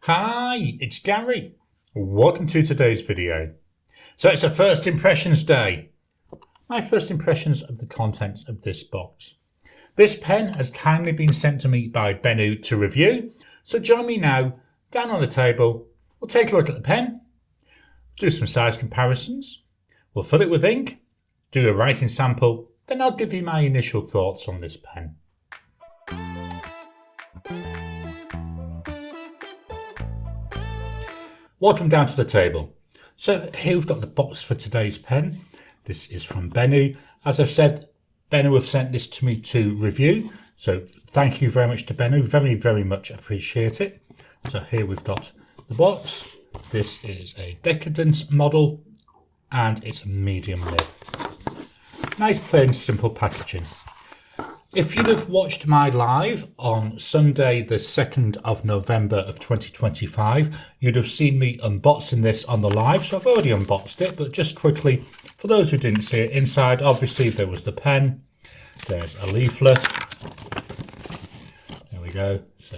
Hi, it's Gary. Welcome to today's video. So it's a first impressions day. My first impressions of the contents of this box. This pen has kindly been sent to me by Benu to review. So join me now down on the table. We'll take a look at the pen, do some size comparisons. We'll fill it with ink, do a writing sample. Then I'll give you my initial thoughts on this pen. Welcome down to the table. So here we've got the box for today's pen. This is from Benu. As I've said, Benu have sent this to me to review. So thank you very much to Benu. Very, very much appreciate it. So here we've got the box. This is a Decadence model and it's a medium nib. Nice, plain, simple packaging. If you'd have watched my live on Sunday, the 2nd of November of 2025, you'd have seen me unboxing this on the live. So I've already unboxed it, but just quickly, for those who didn't see it, inside, obviously there was the pen. There's a leaflet. There we go. So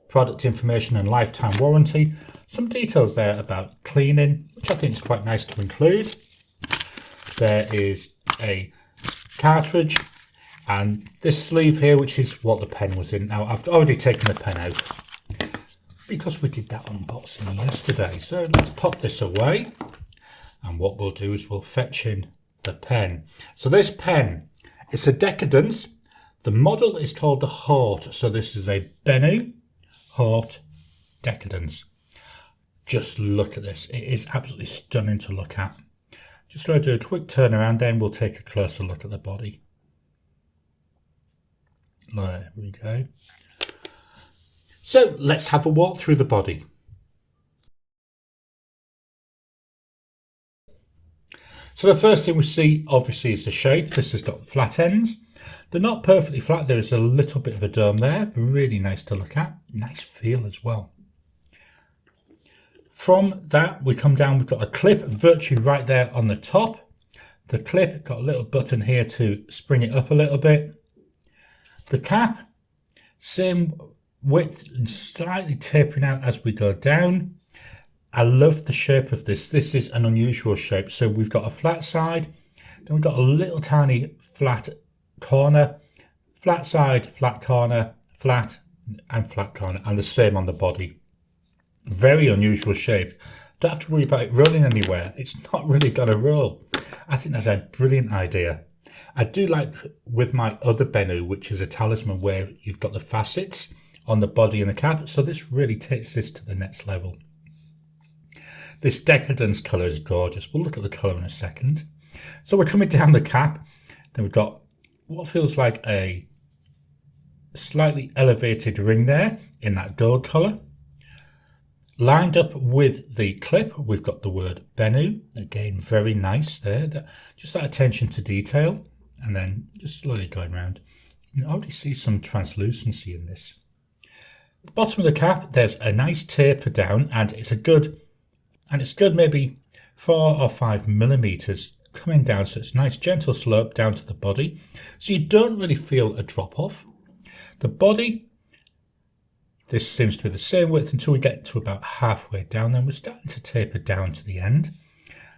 product information and lifetime warranty. Some details there about cleaning, which I think is quite nice to include. There is a cartridge. And this sleeve here, which is what the pen was in. Now, I've already taken the pen out because we did that unboxing yesterday. So let's pop this away. And what we'll do is we'll fetch in the pen. So this pen, it's a Decadence. The model is called the Haute. So this is a Benu Haute Decadence. Just look at this. It is absolutely stunning to look at. Just going to do a quick turnaround, then we'll take a closer look at the body. There we go. So let's have a walk through the body. So the first thing we see obviously is the shape. This has got flat ends. They're not perfectly flat. There is a little bit of a dome there. Really nice to look at. Nice feel as well. From that we come down. We've got a clip virtually right there on the top. The clip got a little button here to spring it up a little bit. The cap, same width and slightly tapering out as we go down. I love the shape of this. This is an unusual shape. So we've got a flat side, then we've got a little tiny flat corner, flat side, flat corner, flat and flat corner, and the same on the body. Very unusual shape. Don't have to worry about it rolling anywhere. It's not really going to roll. I think that's a brilliant idea. I do like with my other Benu, which is a talisman where you've got the facets on the body and the cap. So this really takes this to the next level. This Decadence colour is gorgeous. We'll look at the colour in a second. So we're coming down the cap. Then we've got what feels like a slightly elevated ring there in that gold colour. Lined up with the clip, we've got the word Benu. Again, very nice there. Just that attention to detail. And then just slowly going around. You can already see some translucency in this. At the bottom of the cap, there's a nice taper down, and it's good maybe 4 or 5 millimeters coming down. So it's a nice gentle slope down to the body. So you don't really feel a drop off. The body, this seems to be the same width until we get to about halfway down. Then we're starting to taper down to the end.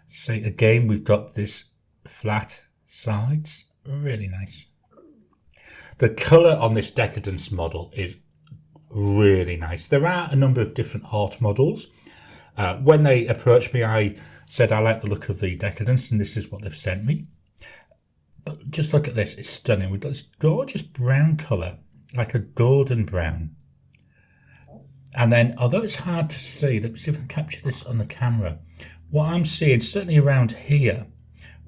So again, we've got this flat sides. Really nice. The colour on this Decadence model is really nice. There are a number of different Haute models. When they approached me, I said I like the look of the Decadence, and this is what they've sent me. But just look at this. It's stunning. We've got this gorgeous brown colour, like a golden brown. And then, although it's hard to see, let me see if I can capture this on the camera. What I'm seeing, certainly around here,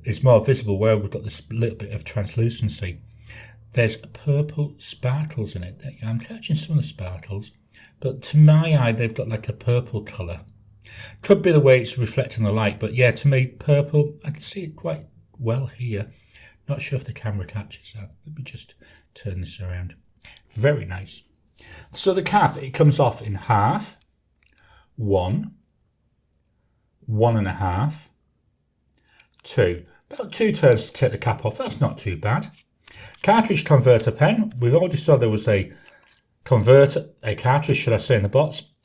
is more visible where we've got this little bit of translucency. There's purple sparkles in it. I'm catching some of the sparkles, but to my eye, they've got like a purple colour. Could be the way it's reflecting the light, but yeah, to me, purple, I can see it quite well here. Not sure if the camera catches that. Let me just turn this around. Very nice. So the cap, it comes off in half, 1, 1.5, 2. About 2 turns to take the cap off. That's not too bad. Cartridge converter pen. We've already saw there was a converter, a cartridge, should I say, in the box.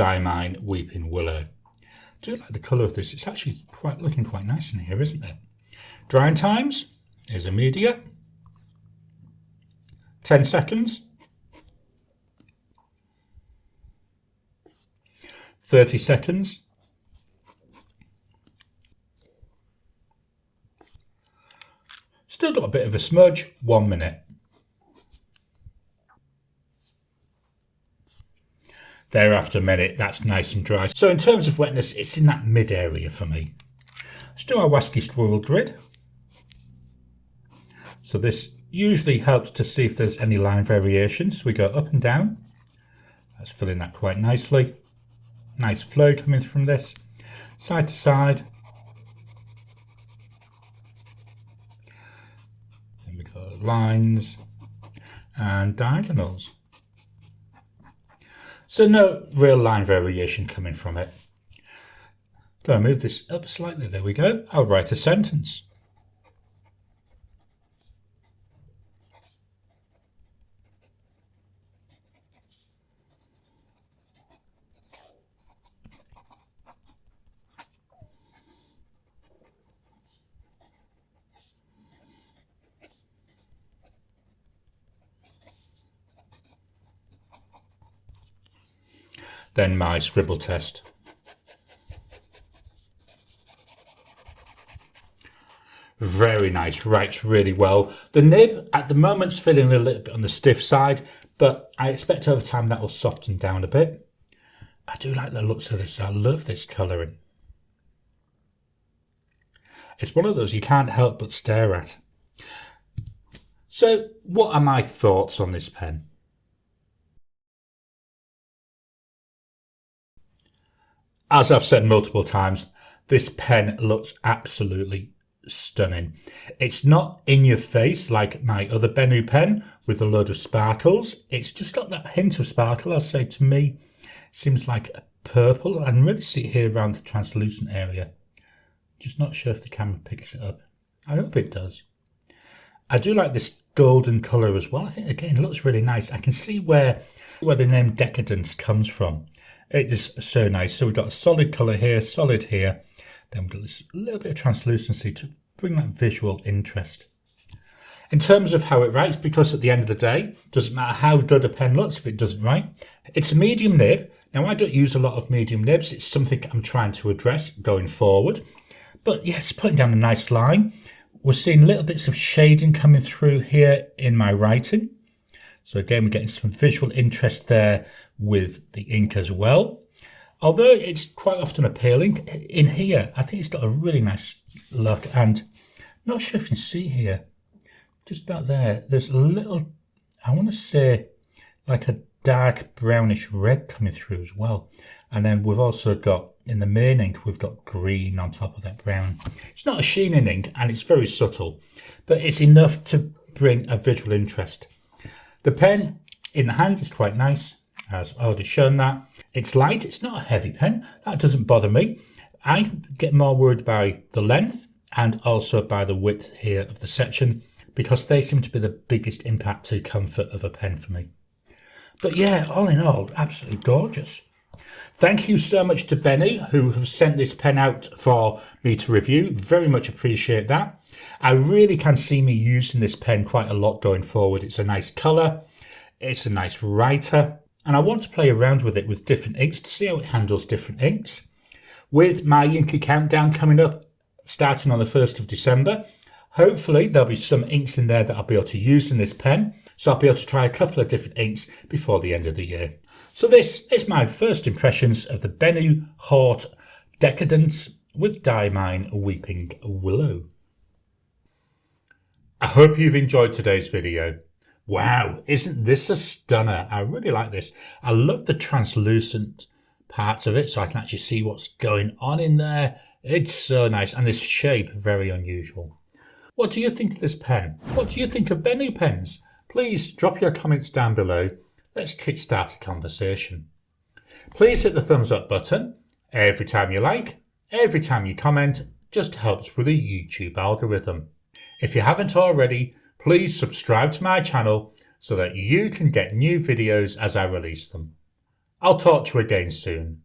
Diamine Weeping Willow. I do like the colour of this. It's actually looking quite nice in here, isn't it? Drying times is immediate. 10 seconds. 30 seconds. Still got a bit of a smudge. 1 minute. Thereafter a minute, that's nice and dry. So in terms of wetness, it's in that mid area for me. Let's do our Wasky Squirrel grid. So this usually helps to see if there's any line variations. We go up and down. That's filling that quite nicely. Nice flow coming from this. Side to side. Then we got lines and diagonals. So no real line variation coming from it. Do I move this up slightly? There we go. I'll write a sentence. Then my scribble test. Very nice, writes really well. The nib at the moment's feeling a little bit on the stiff side, but I expect over time that will soften down a bit. I do like the looks of this. I love this colouring. It's one of those you can't help but stare at. So what are my thoughts on this pen? As I've said multiple times, this pen looks absolutely stunning. It's not in your face like my other Benu pen with a load of sparkles. It's just got that hint of sparkle. I'll say to me, seems like a purple. I can really see it here around the translucent area. Just not sure if the camera picks it up. I hope it does. I do like this golden colour as well. I think again it looks really nice. I can see where the name Decadence comes from. It is so nice. So we've got a solid colour here, solid here. Then we've got this little bit of translucency to bring that visual interest. In terms of how it writes, because at the end of the day, it doesn't matter how good a pen looks if it doesn't write. It's a medium nib. Now I don't use a lot of medium nibs. It's something I'm trying to address going forward. But yes, putting down a nice line. We're seeing little bits of shading coming through here in my writing. So again, we're getting some visual interest there with the ink as well. Although it's quite often appealing, in here, I think it's got a really nice look. And not sure if you can see here, just about there, there's a little, I want to say, like a dark brownish red coming through as well. And then we've also got, in the main ink, we've got green on top of that brown. It's not a sheening ink, and it's very subtle, but it's enough to bring a visual interest. The pen in the hand is quite nice, as I've already shown that. It's light, it's not a heavy pen, that doesn't bother me. I get more worried by the length and also by the width here of the section, because they seem to be the biggest impact to comfort of a pen for me. But yeah, all in all, absolutely gorgeous. Thank you so much to Benu, who have sent this pen out for me to review. Very much appreciate that. I really can see me using this pen quite a lot going forward. It's a nice colour, it's a nice writer, and I want to play around with it with different inks to see how it handles different inks. With my Inky Countdown coming up, starting on the 1st of December, hopefully there'll be some inks in there that I'll be able to use in this pen, so I'll be able to try a couple of different inks before the end of the year. So this is my first impressions of the Benu Haute Decadence with Diamine Weeping Willow. I hope you've enjoyed today's video. Wow, isn't this a stunner? I really like this. I love the translucent parts of it, so I can actually see what's going on in there. It's so nice, and this shape, very unusual. What do you think of this pen? What do you think of Benu pens? Please drop your comments down below. Let's kickstart a conversation. Please hit the thumbs up button every time you like, every time you comment, just helps with the YouTube algorithm. If you haven't already, please subscribe to my channel so that you can get new videos as I release them. I'll talk to you again soon.